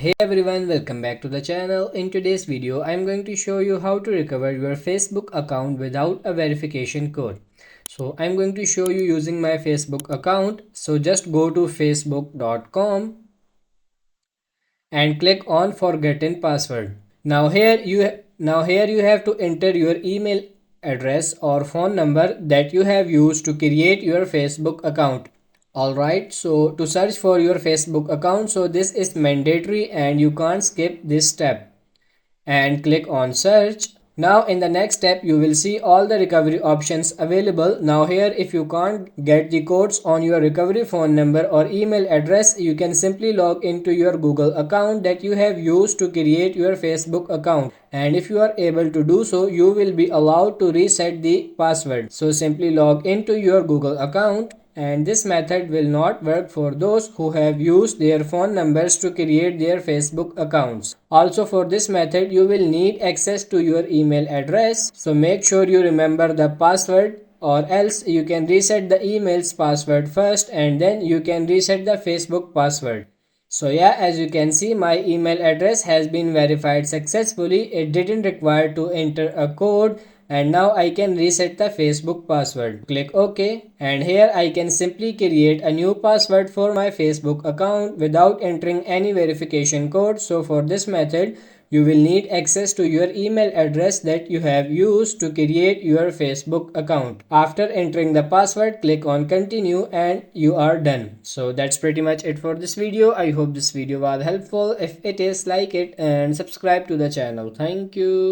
Hey everyone, welcome back to the channel. In today's video, I'm going to show you how to recover your Facebook account without a verification code. So I'm going to show you using my Facebook account. So just go to facebook.com and click on forgotten password. Now here you have to enter your email address or phone number that you have used to create your Facebook account. Alright, so to search for your Facebook account, so this is mandatory and you can't skip this step. And click on search. Now in the next step you will see all the recovery options available. Now here if you can't get the codes on your recovery phone number or email address, you can simply log into your Google account that you have used to create your Facebook account. And if you are able to do so, you will be allowed to reset the password. So simply log into your Google account, and this method will not work for those who have used their phone numbers to create their Facebook accounts. Also for this method you will need access to your email address, so make sure you remember the password, or else you can reset the email's password first and then you can reset the Facebook password. So yeah, as you can see, my email address has been verified successfully. It didn't require to enter a code, and now I can reset the Facebook password. Click OK, and here I can simply create a new password for my Facebook account without entering any verification code. So for this method, you will need access to your email address that you have used to create your Facebook account. After entering the password, click on continue and you are done. So that's pretty much it for this video. I hope this video was helpful. If it is, like it and subscribe to the channel. Thank you.